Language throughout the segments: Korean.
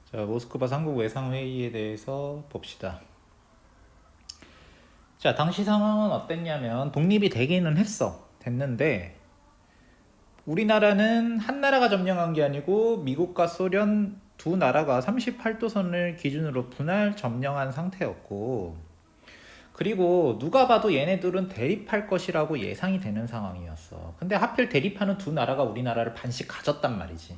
자, 모스크바 삼국 외상회의에 대해서 봅시다. 자, 당시 상황은 어땠냐면 독립이 되기는 됐는데 우리나라는 한 나라가 점령한 게 아니고 미국과 소련 두 나라가 38도선을 기준으로 분할 점령한 상태였고, 그리고 누가 봐도 얘네들은 대립할 것이라고 예상이 되는 상황이었어. 근데 하필 대립하는 두 나라가 우리나라를 반씩 가졌단 말이지.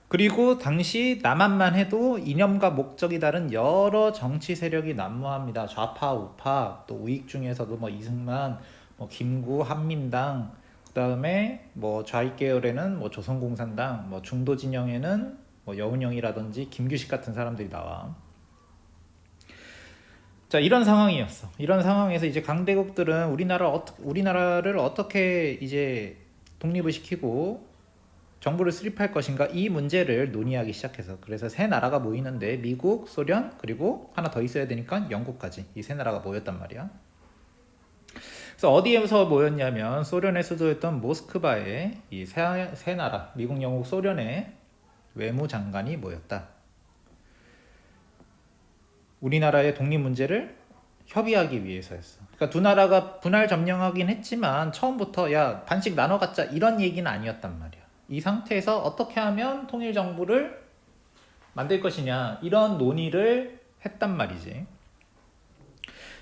그리고 당시 남한만 해도 이념과 목적이 다른 여러 정치 세력이 난무합니다. 좌파, 우파, 또 우익 중에서도 뭐 이승만, 뭐 김구, 한민당, 그다음에 뭐 좌익 계열에는 뭐 조선공산당, 뭐 중도 진영에는 뭐 여운형이라든지 김규식 같은 사람들이 나와. 자, 이런 상황이었어. 이런 상황에서 이제 강대국들은 우리나라를 어떻게 이제 독립을 시키고 정부를 수립할 것인가, 이 문제를 논의하기 시작해서, 그래서 세 나라가 모이는데 미국, 소련, 그리고 하나 더 있어야 되니까 영국까지, 이 세 나라가 모였단 말이야. 그래서 어디에서 모였냐면 소련의 수도였던 모스크바에 이 세 나라, 미국, 영국, 소련의 외무장관이 모였다. 우리나라의 독립 문제를 협의하기 위해서였어. 그러니까 두 나라가 분할 점령하긴 했지만 처음부터 야 반씩 나눠 갖자 이런 얘기는 아니었단 말이야. 이 상태에서 어떻게 하면 통일 정부를 만들 것이냐, 이런 논의를 했단 말이지.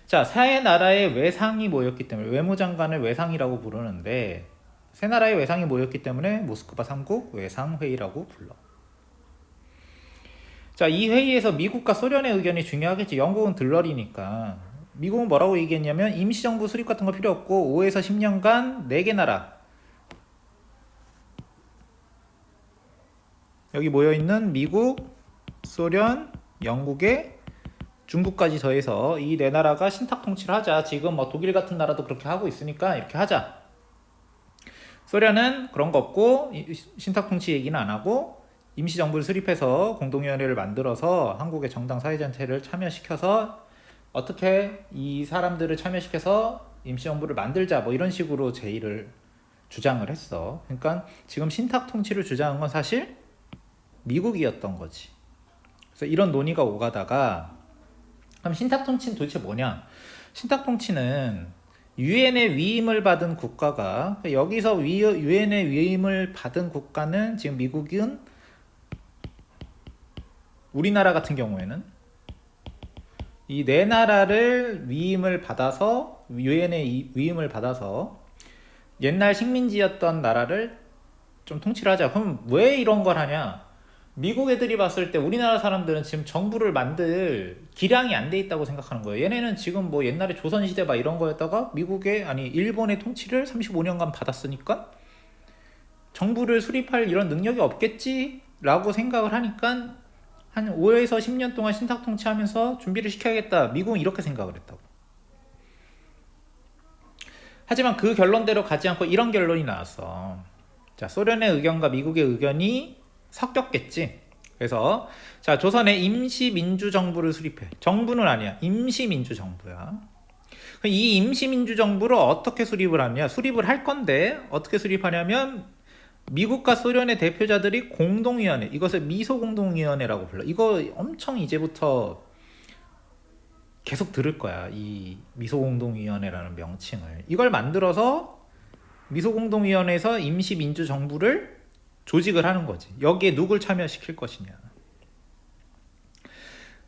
자, 세 나라의 외상이 모였기 때문에, 외무장관을 외상이라고 부르는데, 세 나라의 외상이 모였기 때문에 모스크바 3국 외상회의라고 불러. 자, 이 회의에서 미국과 소련의 의견이 중요하겠지. 영국은 들러리니까. 미국은 뭐라고 얘기했냐면 임시정부 수립 같은 거 필요 없고 5에서 10년간 4개 나라, 여기 모여있는 미국, 소련, 영국에 중국까지 더해서 이 네 나라가 신탁 통치를 하자. 지금 뭐 독일 같은 나라도 그렇게 하고 있으니까 이렇게 하자. 소련은 그런 거 없고 신탁 통치 얘기는 안 하고 임시정부를 수립해서 공동위원회를 만들어서 한국의 정당 사회전체를 참여시켜서 어떻게 이 사람들을 참여시켜서 임시정부를 만들자, 뭐 이런 식으로 제의를 주장을 했어. 그러니까 지금 신탁 통치를 주장한 건 사실 미국이었던 거지. 그래서 이런 논의가 오가다가, 그럼 신탁 통치는 도대체 뭐냐? 신탁 통치는 유엔의 위임을 받은 국가가, 여기서 유엔의 위임을 받은 국가는 지금 미국은, 우리나라 같은 경우에는 이 네 나라를 위임을 받아서, 유엔의 위임을 받아서 옛날 식민지였던 나라를 좀 통치를 하자. 그럼 왜 이런 걸 하냐? 미국 애들이 봤을 때 우리나라 사람들은 지금 정부를 만들 기량이 안 돼 있다고 생각하는 거예요. 얘네는 지금 뭐 옛날에 조선시대 막 이런 거였다가 일본의 통치를 35년간 받았으니까 정부를 수립할 이런 능력이 없겠지라고 생각을 하니까 한 5에서 10년 동안 신탁 통치하면서 준비를 시켜야겠다. 미국은 이렇게 생각을 했다고. 하지만 그 결론대로 가지 않고 이런 결론이 나왔어. 자, 소련의 의견과 미국의 의견이 섞였겠지. 그래서 자, 조선의 임시민주정부를 수립해. 정부는 아니야. 임시민주정부야. 이 임시민주정부를 어떻게 수립을 하냐? 수립을 할 건데 어떻게 수립하냐면 미국과 소련의 대표자들이 공동위원회, 이것을 미소공동위원회라고 불러. 이거 엄청 이제부터 계속 들을 거야. 이 미소공동위원회라는 명칭을. 이걸 만들어서 미소공동위원회에서 임시민주정부를 조직을 하는 거지. 여기에 누굴 참여시킬 것이냐.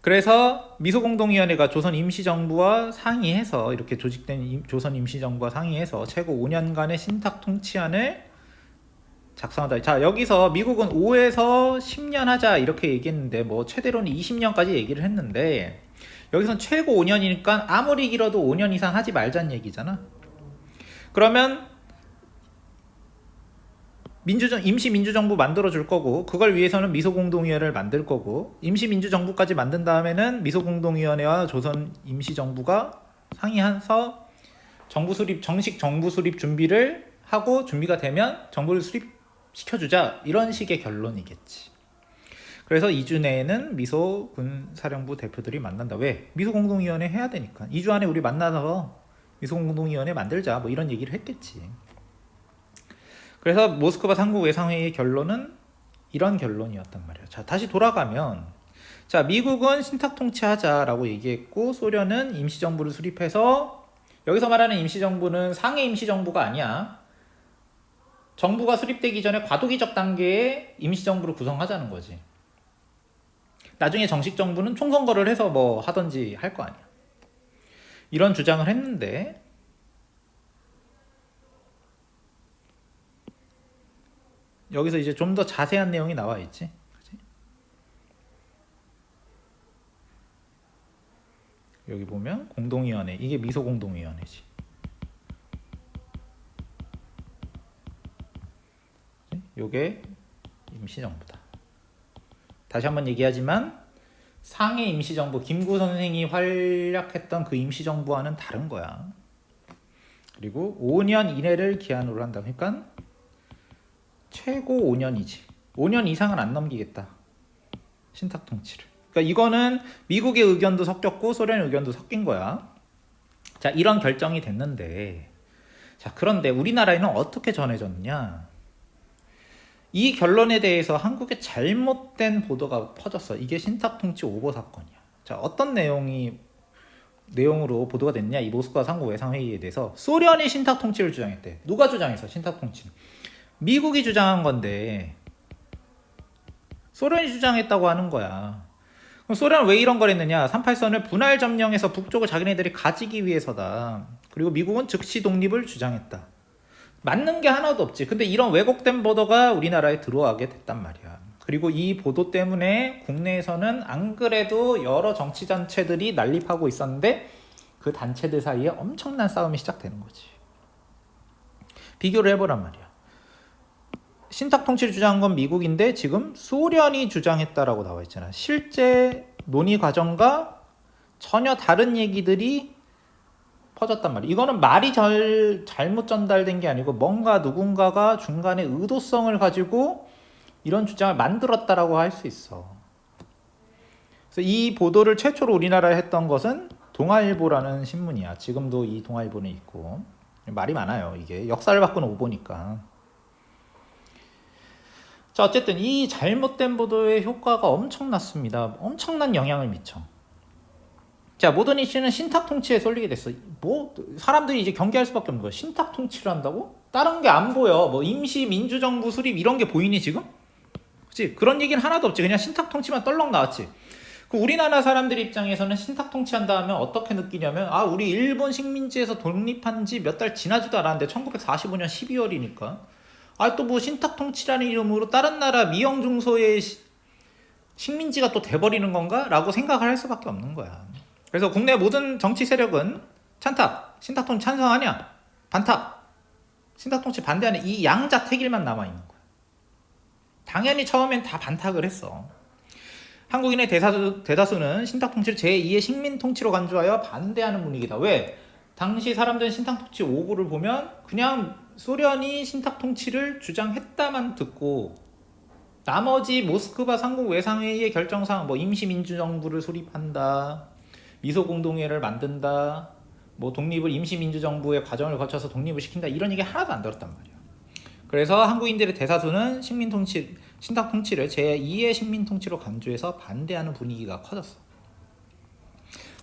그래서 미소공동위원회가 조선 임시정부와 상의해서, 이렇게 조직된 조선 임시정부와 상의해서 최고 5년간의 신탁 통치안을 작성하다. 자, 여기서 미국은 5에서 10년 하자 이렇게 얘기했는데, 뭐 최대로는 20년까지 얘기를 했는데, 여기선 최고 5년이니까 아무리 길어도 5년 이상 하지 말자는 얘기잖아. 그러면 임시민주정부 만들어줄 거고, 그걸 위해서는 미소공동위원회를 만들 거고, 임시민주정부까지 만든 다음에는 미소공동위원회와 조선 임시정부가 상의해서 정식 정부 수립 준비를 하고, 준비가 되면 정부를 수립시켜주자, 이런 식의 결론이겠지. 그래서 2주 내에는 미소 군사령부 대표들이 만난다. 왜? 미소공동위원회 해야 되니까. 2주 안에 우리 만나서 미소공동위원회 만들자, 뭐 이런 얘기를 했겠지. 그래서 모스크바 3국 외상회의의 결론은 이런 결론이었단 말이야. 자, 다시 돌아가면 자, 미국은 신탁 통치하자라고 얘기했고 소련은 임시정부를 수립해서 여기서 말하는 임시정부는 상해 임시정부가 아니야. 정부가 수립되기 전에 과도기적 단계의 임시정부를 구성하자는 거지. 나중에 정식 정부는 총선거를 해서 뭐 하든지 할 거 아니야. 이런 주장을 했는데 여기서 이제 좀 더 자세한 내용이 나와 있지. 그치? 여기 보면 공동위원회, 이게 미소공동위원회지. 요게 임시정부다. 다시 한번 얘기하지만 상해 임시정부, 김구 선생이 활약했던 그 임시정부와는 다른 거야. 그리고 5년 이내를 기한으로 한다. 그러니까 최고 5년이지. 5년 이상은 안 넘기겠다. 신탁 통치를. 그러니까 이거는 미국의 의견도 섞였고 소련의 의견도 섞인 거야. 자, 이런 결정이 됐는데 자, 그런데 우리나라에는 어떻게 전해졌느냐? 이 결론에 대해서 한국에 잘못된 보도가 퍼졌어. 이게 신탁 통치 오보 사건이야. 자, 어떤 내용으로 보도가 됐냐? 이 모스크바 상고 외상 회의에 대해서 소련이 신탁 통치를 주장했대. 누가 주장했어? 신탁 통치는 미국이 주장한 건데 소련이 주장했다고 하는 거야. 그럼 소련은 왜 이런 걸 했느냐? 38선을 분할 점령해서 북쪽을 자기네들이 가지기 위해서다. 그리고 미국은 즉시 독립을 주장했다. 맞는 게 하나도 없지. 근데 이런 왜곡된 보도가 우리나라에 들어가게 됐단 말이야. 그리고 이 보도 때문에 국내에서는 안 그래도 여러 정치단체들이 난립하고 있었는데 그 단체들 사이에 엄청난 싸움이 시작되는 거지. 비교를 해보란 말이야. 신탁 통치를 주장한 건 미국인데 지금 소련이 주장했다라고 나와 있잖아. 실제 논의 과정과 전혀 다른 얘기들이 퍼졌단 말이야. 이거는 말이 잘못 전달된 게 아니고 뭔가 누군가가 중간에 의도성을 가지고 이런 주장을 만들었다라고 할 수 있어. 그래서 이 보도를 최초로 우리나라에 했던 것은 동아일보라는 신문이야. 지금도 이 동아일보는 있고. 말이 많아요. 이게 역사를 바꾸는 오보니까. 자, 어쨌든 이 잘못된 보도의 효과가 엄청났습니다. 엄청난 영향을 미쳐. 자, 모던 이슈는 신탁 통치에 쏠리게 됐어. 뭐 사람들이 이제 경계할 수밖에 없는 거야. 신탁 통치를 한다고? 다른 게 안 보여. 뭐 임시 민주정부 수립 이런 게 보이니 지금? 그치? 그런 얘기는 하나도 없지. 그냥 신탁 통치만 떨렁 나왔지. 그 우리나라 사람들 입장에서는 신탁 통치한다 하면 어떻게 느끼냐면 아, 우리 일본 식민지에서 독립한 지 몇 달 지나지도 않았는데 1945년 12월이니까 아, 또 뭐 신탁 통치라는 이름으로 다른 나라 미영 중소의 식민지가 또 돼버리는 건가? 라고 생각을 할 수밖에 없는 거야. 그래서 국내 모든 정치 세력은 찬탁, 신탁 통치 찬성하냐? 반탁, 신탁 통치 반대하는 이 양자택일만 남아있는 거야. 당연히 처음엔 다 반탁을 했어. 한국인의 대다수는 신탁 통치를 제2의 식민 통치로 간주하여 반대하는 분위기다. 왜? 당시 사람들은 신탁 통치 오보를 보면 그냥 소련이 신탁 통치를 주장했다만 듣고 나머지 모스크바 상공 외상회의의 결정사항 뭐 임시민주정부를 수립한다, 미소공동회를 만든다, 뭐 독립을 임시민주정부의 과정을 거쳐서 독립을 시킨다 이런 얘기 하나도 안 들었단 말이야. 그래서 한국인들의 대다수는 신탁 통치를 제2의 식민 통치로 간주해서 반대하는 분위기가 커졌어.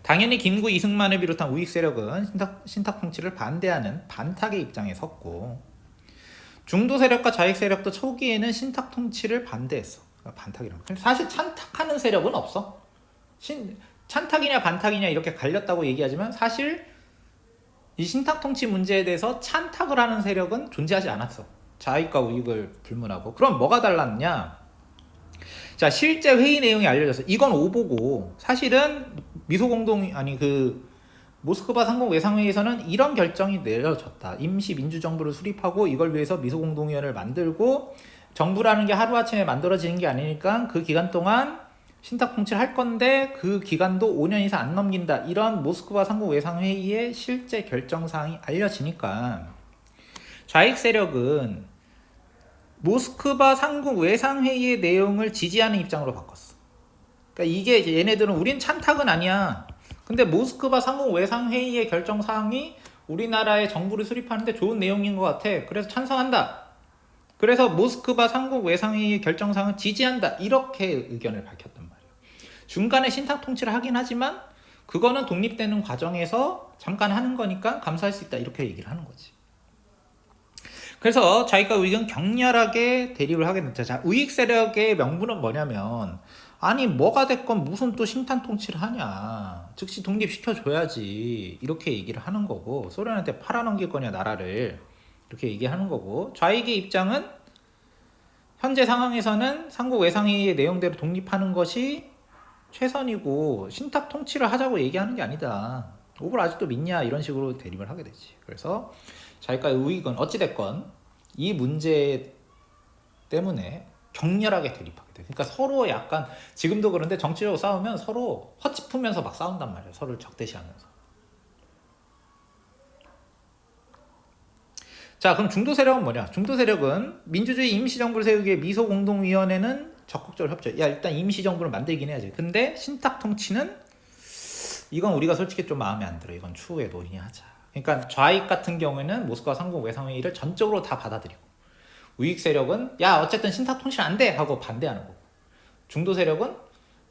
당연히 김구 이승만을 비롯한 우익 세력은 신탁 통치를 반대하는 반탁의 입장에 섰고 중도 세력과 좌익 세력도 초기에는 신탁 통치를 반대했어. 반탁이라고. 사실 찬탁하는 세력은 없어. 찬탁이냐 반탁이냐 이렇게 갈렸다고 얘기하지만 사실 이 신탁 통치 문제에 대해서 찬탁을 하는 세력은 존재하지 않았어. 좌익과 우익을 불문하고. 그럼 뭐가 달랐냐? 자, 실제 회의 내용이 알려졌어. 이건 오보고 사실은 모스크바 상공 외상회의에서는 이런 결정이 내려졌다. 임시 민주정부를 수립하고 이걸 위해서 미소공동위원회를 만들고 정부라는 게 하루아침에 만들어지는 게 아니니까 그 기간 동안 신탁 통치를 할 건데 그 기간도 5년 이상 안 넘긴다. 이런 모스크바 상공 외상회의의 실제 결정사항이 알려지니까 좌익 세력은 모스크바 상공 외상회의의 내용을 지지하는 입장으로 바꿨어. 그러니까 이게 얘네들은 우린 찬탁은 아니야. 근데 모스크바 상공 외상회의의 결정사항이 우리나라의 정부를 수립하는데 좋은 내용인 것 같아. 그래서 찬성한다. 그래서 모스크바 삼국 외상회의 결정사항을 지지한다 이렇게 의견을 밝혔단 말이에요. 중간에 신탁 통치를 하긴 하지만 그거는 독립되는 과정에서 잠깐 하는 거니까 감수할 수 있다 이렇게 얘기를 하는 거지. 그래서 자기가 의견 격렬하게 대립을 하게 됐죠. 자, 우익 세력의 명분은 뭐냐면 아니 뭐가 됐건 무슨 또 신탄 통치를 하냐, 즉시 독립시켜줘야지 이렇게 얘기를 하는 거고, 소련한테 팔아넘길 거냐 나라를 이렇게 얘기하는 거고, 좌익의 입장은 현재 상황에서는 삼국 외상회의의 내용대로 독립하는 것이 최선이고 신탁 통치를 하자고 얘기하는 게 아니다, 오늘 아직도 믿냐 이런 식으로 대립을 하게 되지. 그래서 자기가 우익은 어찌됐건 이 문제 때문에 격렬하게 대립하게 돼. 그러니까 서로 약간 지금도 그런데 정치적으로 싸우면 서로 헛짚으면서 막 싸운단 말이에요. 서로를 적대시하면서. 자, 그럼 중도 세력은 뭐냐? 중도 세력은 민주주의 임시정부를 세우기 위해 미소공동위원회는 적극적으로 협조해. 야, 일단 임시정부를 만들긴 해야지. 근데 신탁 통치는 이건 우리가 솔직히 좀 마음에 안 들어. 이건 추후에 논의하자. 그러니까 좌익 같은 경우에는 모스크바 삼국 외상회의를 전적으로 다 받아들이고, 우익 세력은 야 어쨌든 신탁 통치는 안 돼 하고 반대하는 거고, 중도 세력은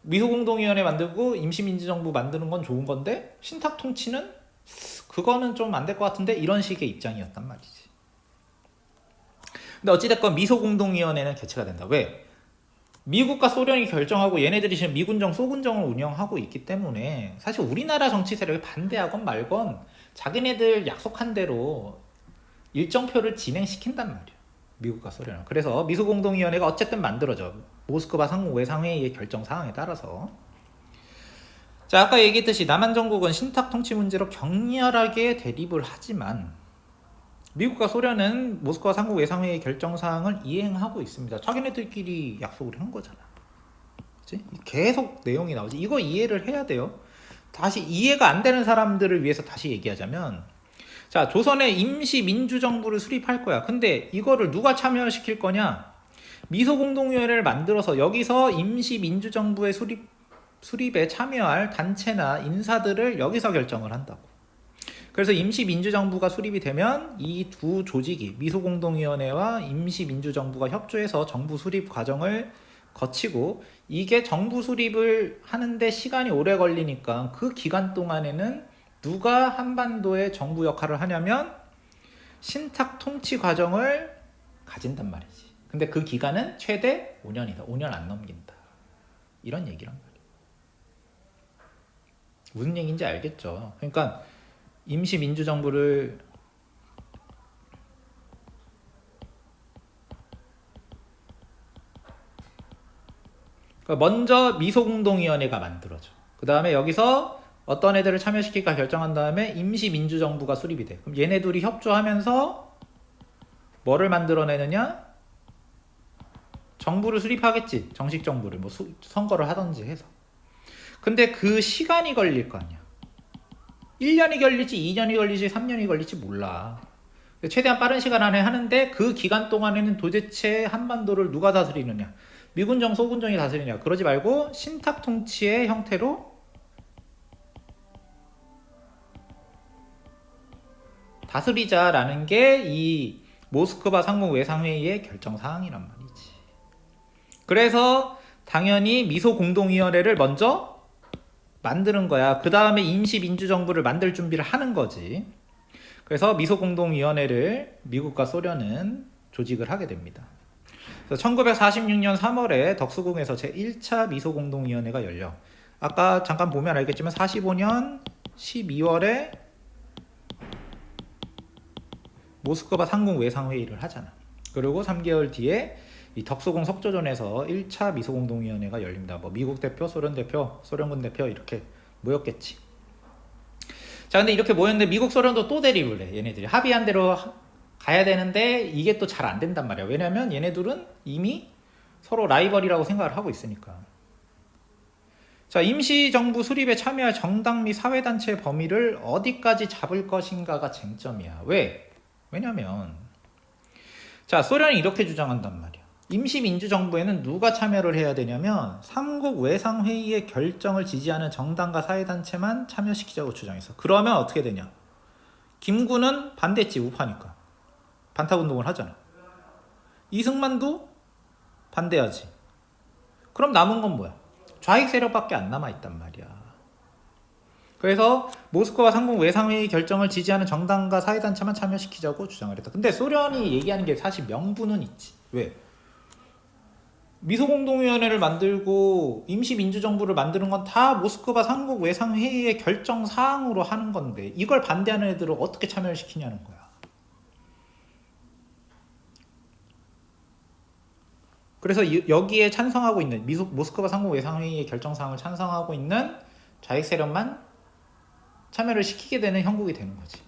미소공동위원회 만들고 임시민주정부 만드는 건 좋은 건데 신탁 통치는 그거는 좀 안 될 것 같은데 이런 식의 입장이었단 말이지. 근데 어찌됐건 미소공동위원회는 개최가 된다. 왜? 미국과 소련이 결정하고 얘네들이 지금 미군정 소군정을 운영하고 있기 때문에 사실 우리나라 정치 세력이 반대하건 말건 자기네들 약속한 대로 일정표를 진행시킨단 말이야, 미국과 소련은. 그래서 미소공동위원회가 어쨌든 만들어져, 모스크바 상국 외상회의의 결정 사항에 따라서. 자, 아까 얘기했듯이 남한 정국은 신탁 통치 문제로 격렬하게 대립을 하지만 미국과 소련은 모스크바 상국 외상회의 결정 사항을 이행하고 있습니다. 자기네들끼리 약속을 한 거잖아. 그치? 계속 내용이 나오지. 이거 이해를 해야 돼요. 다시 이해가 안 되는 사람들을 위해서 다시 얘기하자면, 자, 조선에 임시 민주정부를 수립할 거야. 근데 이거를 누가 참여시킬 거냐? 미소공동위원회를 만들어서 여기서 임시 민주정부의 수립에 참여할 단체나 인사들을 여기서 결정을 한다고. 그래서 임시민주정부가 수립이 되면 이 두 조직이 미소공동위원회와 임시민주정부가 협조해서 정부 수립 과정을 거치고, 이게 정부 수립을 하는데 시간이 오래 걸리니까 그 기간 동안에는 누가 한반도의 정부 역할을 하냐면 신탁 통치 과정을 가진단 말이지. 근데 그 기간은 최대 5년이다. 5년 안 넘긴다. 이런 얘기란 말이야. 무슨 얘기인지 알겠죠? 그러니까 임시민주정부를 먼저 미소공동위원회가 만들어져. 그 다음에 여기서 어떤 애들을 참여시킬까 결정한 다음에 임시민주정부가 수립이 돼. 그럼 얘네 둘이 협조하면서 뭐를 만들어내느냐? 정부를 수립하겠지. 정식 정부를 뭐 선거를 하던지 해서. 근데 그 시간이 걸릴 거 아니야. 1년이 걸릴지 2년이 걸릴지 3년이 걸릴지 몰라. 최대한 빠른 시간 안에 하는데 그 기간 동안에는 도대체 한반도를 누가 다스리느냐? 미군정 소군정이 다스리냐? 그러지 말고 신탁 통치의 형태로 다스리자라는 게 이 모스크바 상국 외상회의의 결정 사항이란 말이지. 그래서 당연히 미소공동위원회를 먼저 만드는 거야. 그 다음에 임시민주정부를 만들 준비를 하는 거지. 그래서 미소공동위원회를 미국과 소련은 조직을 하게 됩니다. 그래서 1946년 3월에 덕수궁에서 제1차 미소공동위원회가 열려. 아까 잠깐 보면 알겠지만 45년 12월에 모스크바 상국 외상회의를 하잖아. 그리고 3개월 뒤에 이 덕수궁 석조전에서 1차 미소공동위원회가 열립니다. 뭐 미국 대표, 소련 대표, 소련군 대표 이렇게 모였겠지. 자, 근데 이렇게 모였는데 미국, 소련도 또 대립을 해. 얘네들이 합의한 대로 가야 되는데 이게 또 잘 안 된단 말이야. 왜냐면 얘네들은 이미 서로 라이벌이라고 생각을 하고 있으니까. 자, 임시정부 수립에 참여할 정당 및 사회단체의 범위를 어디까지 잡을 것인가가 쟁점이야. 왜? 왜냐면 자, 소련이 이렇게 주장한단 말이야. 임시민주정부에는 누가 참여를 해야 되냐면 삼국 외상회의의 결정을 지지하는 정당과 사회단체만 참여시키자고 주장했어. 그러면 어떻게 되냐? 김구는 반대했지, 우파니까. 반탁운동을 하잖아. 이승만도 반대하지. 그럼 남은 건 뭐야? 좌익 세력밖에 안 남아있단 말이야. 그래서 모스크바 상공 외상회의 결정을 지지하는 정당과 사회단체만 참여시키자고 주장을 했다. 근데 소련이 얘기하는 게 사실 명분은 있지. 왜? 미소공동위원회를 만들고 임시민주정부를 만드는 건 다 모스크바 상공 외상회의의 결정 사항으로 하는 건데 이걸 반대하는 애들을 어떻게 참여를 시키냐는 거야. 그래서 여기에 찬성하고 있는 모스크바 상공 외상회의의 결정 사항을 찬성하고 있는 좌익 세력만 참여를 시키게 되는 형국이 되는 거지.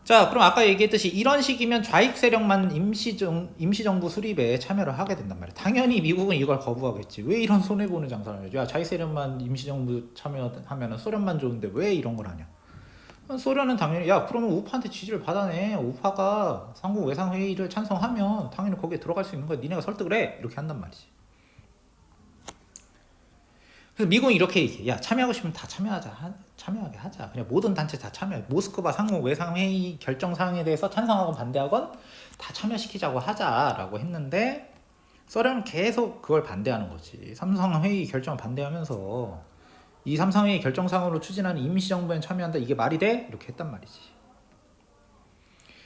자, 그럼 아까 얘기했듯이 이런 식이면 좌익 세력만 임시정부 수립에 참여를 하게 된단 말이야. 당연히 미국은 이걸 거부하겠지. 왜 이런 손해보는 장사를 해줘? 야, 좌익 세력만 임시정부 참여하면 소련만 좋은데 왜 이런 걸 하냐? 소련은 당연히 야 그러면 우파한테 지지를 받아내. 우파가 상공 외상회의를 찬성하면 당연히 거기에 들어갈 수 있는 거야. 니네가 설득을 해. 이렇게 한단 말이지. 그래서 미국은 이렇게 얘기해. 야 참여하고 싶으면 다 참여하게 하자. 그냥 모든 단체 다 참여해. 모스크바 상공 외상회의 결정 사항에 대해서 찬성하건 반대하건 다 참여시키자고 하자라고 했는데 소련은 계속 그걸 반대하는 거지. 삼성회의 결정을 반대하면서 이 삼성회의 결정 사항으로 추진하는 임시정부에 참여한다. 이게 말이 돼? 이렇게 했단 말이지.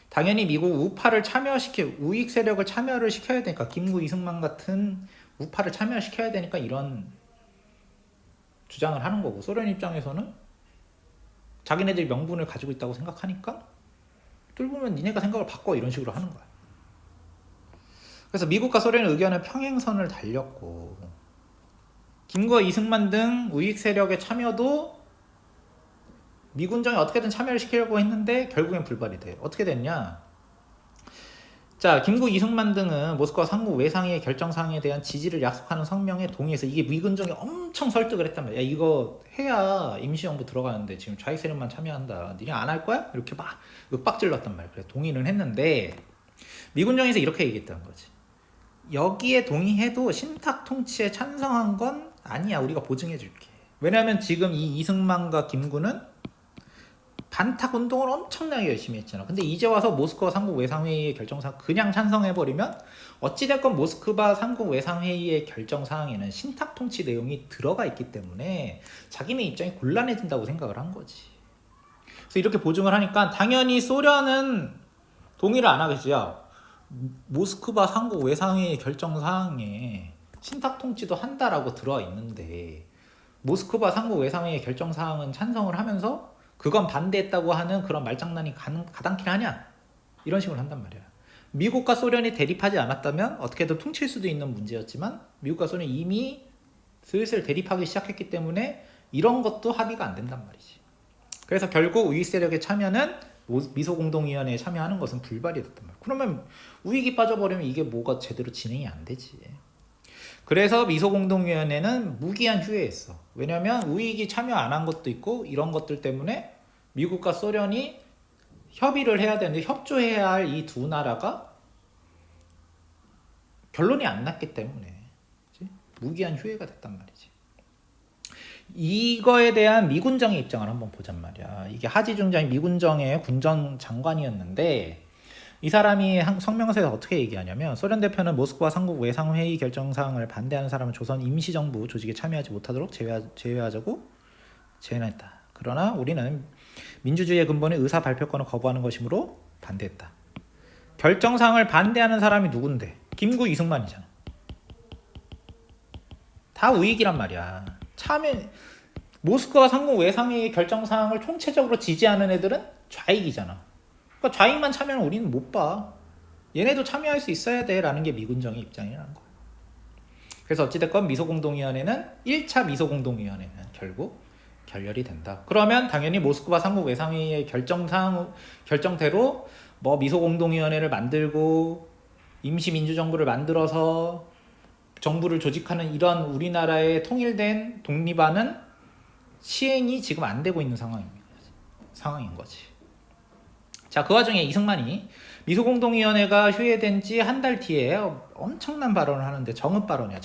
당연히 미국 우파를 우익 세력을 참여를 시켜야 되니까 김구 이승만 같은 우파를 참여시켜야 되니까 이런 주장을 하는 거고 소련 입장에서는 자기네들이 명분을 가지고 있다고 생각하니까 뚫으면 니네가 생각을 바꿔 이런 식으로 하는 거야. 그래서 미국과 소련의 의견은 평행선을 달렸고 김구와 이승만 등 우익 세력의 참여도 미군정에 어떻게든 참여를 시키려고 했는데 결국엔 불발이 돼. 어떻게 됐냐? 자, 김구, 이승만 등은 모스크바 상공 외상회의 결정사항에 대한 지지를 약속하는 성명에 동의해서 이게 미군정이 엄청 설득을 했단 말이야. 야, 이거 해야 임시정부 들어가는데 지금 좌익 세력만 참여한다. 니네 안 할 거야? 이렇게 막 윽박질렀단 말이야. 그래서 동의는 했는데 미군정에서 이렇게 얘기했다는 거지. 여기에 동의해도 신탁 통치에 찬성한 건 아니야. 우리가 보증해 줄게. 왜냐하면 지금 이 이승만과 김구는 반탁 운동을 엄청나게 열심히 했잖아. 근데 이제 와서 모스크바 상공 외상회의의 결정사항 그냥 찬성해버리면 어찌됐건 모스크바 상공 외상회의의 결정사항에는 신탁 통치 내용이 들어가 있기 때문에 자기네 입장이 곤란해진다고 생각을 한 거지. 그래서 이렇게 보증을 하니까 당연히 소련은 동의를 안 하겠지. 야, 모스크바 상공 외상회의 결정사항에 신탁 통치도 한다라고 들어와 있는데 모스크바 상공 외상회의 결정사항은 찬성을 하면서 그건 반대했다고 하는 그런 말장난이 가당키나 하냐? 이런 식으로 한단 말이야. 미국과 소련이 대립하지 않았다면 어떻게든 퉁칠 수도 있는 문제였지만 미국과 소련이 이미 슬슬 대립하기 시작했기 때문에 이런 것도 합의가 안 된단 말이지. 그래서 결국 우익 세력의 참여는 미소공동위원회에 참여하는 것은 불발이 됐단 말이야. 그러면 우익이 빠져버리면 이게 뭐가 제대로 진행이 안 되지. 그래서 미소공동위원회는 무기한 휴회했어. 왜냐면 우익이 참여 안 한 것도 있고 이런 것들 때문에 미국과 소련이 협의를 해야 되는데 협조해야 할 이 두 나라가 결론이 안 났기 때문에 그치? 무기한 휴회가 됐단 말이지. 이거에 대한 미군정의 입장을 한번 보잔 말이야. 이게 하지중장이 미군정의 군정 장관이었는데 이 사람이 성명서에서 어떻게 얘기하냐면 소련 대표는 모스크바 상공 외상회의 결정사항을 반대하는 사람은 조선 임시정부 조직에 참여하지 못하도록 제외하자고 제안했다. 그러나 우리는 민주주의의 근본인 의사 발표권을 거부하는 것이므로 반대했다. 결정사항을 반대하는 사람이 누군데? 김구, 이승만이잖아. 다 우익이란 말이야. 모스크바 상공 외상회의 결정사항을 총체적으로 지지하는 애들은 좌익이잖아. 그러니까 좌익만 참여는 우리는 못 봐. 얘네도 참여할 수 있어야 돼 라는 게 미군정의 입장이라는 거야. 그래서 어찌됐건 미소공동위원회는 1차 미소공동위원회는 결국 결렬이 된다. 그러면 당연히 모스크바 상공 외상회의의 결정대로 뭐 미소공동위원회를 만들고 임시민주정부를 만들어서 정부를 조직하는 이런 우리나라의 통일된 독립안은 시행이 지금 안 되고 있는 상황인 거지. 자, 그 와중에 이승만이 미소공동위원회가 휴회된 지 한 달 뒤에 엄청난 발언을 하는데 정읍 발언이야.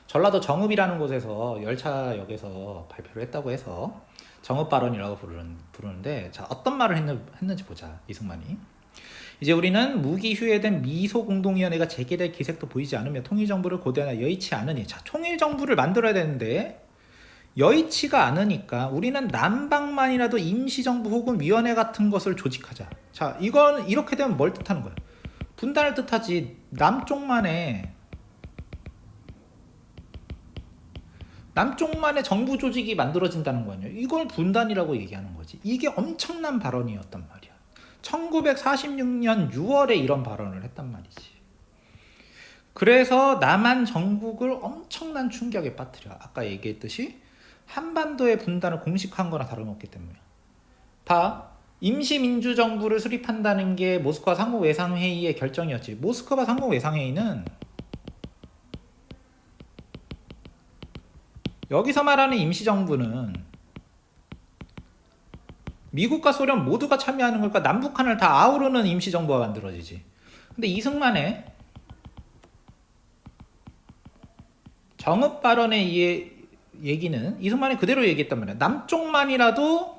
전라도 정읍이라는 곳에서 열차역에서 발표를 했다고 해서 정읍 발언이라고 부르는데 자, 어떤 말을 했는지 보자. 이승만이. 이제 우리는 무기휴예된 미소공동위원회가 재개될 기색도 보이지 않으며 통일정부를 고대하나 여의치 않으니, 자, 통일정부를 만들어야 되는데 여의치가 않으니까 우리는 남방만이라도 임시정부 혹은 위원회 같은 것을 조직하자. 자, 이건 이렇게 되면 뭘 뜻하는 거야? 분단을 뜻하지. 남쪽만의 정부 조직이 만들어진다는 거 아니야. 이걸 분단이라고 얘기하는 거지. 이게 엄청난 발언이었단 말이야. 1946년 6월에 이런 발언을 했단 말이지. 그래서 남한 전국을 엄청난 충격에 빠뜨려. 아까 얘기했듯이 한반도의 분단을 공식화한 거나 다름없기 때문이야. 봐. 임시민주정부를 수립한다는 게 모스크바 상공외상회의의 결정이었지. 모스크바 상공외상회의는 여기서 말하는 임시정부는 미국과 소련 모두가 참여하는 걸까? 남북한을 다 아우르는 임시정부가 만들어지지. 근데 이승만의 정읍 발언의 얘기는 이승만이 그대로 얘기했단 말이야. 남쪽만이라도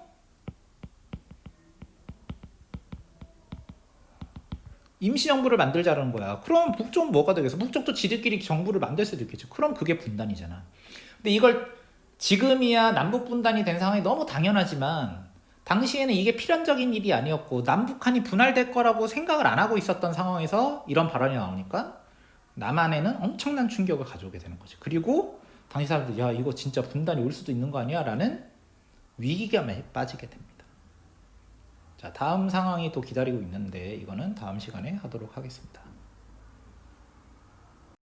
임시정부를 만들자는 거야. 그럼 북쪽은 뭐가 되겠어? 북쪽도 지들끼리 정부를 만들 수도 있겠죠. 그럼 그게 분단이잖아. 근데 이걸 지금이야 남북 분단이 된 상황이 너무 당연하지만 당시에는 이게 필연적인 일이 아니었고 남북한이 분할될 거라고 생각을 안 하고 있었던 상황에서 이런 발언이 나오니까 남한에는 엄청난 충격을 가져오게 되는 거지. 그리고 당시 사람들, 야, 이거 진짜 분단이 올 수도 있는 거 아니야? 라는 위기감에 빠지게 됩니다. 자, 다음 상황이 또 기다리고 있는데 이거는 다음 시간에 하도록 하겠습니다.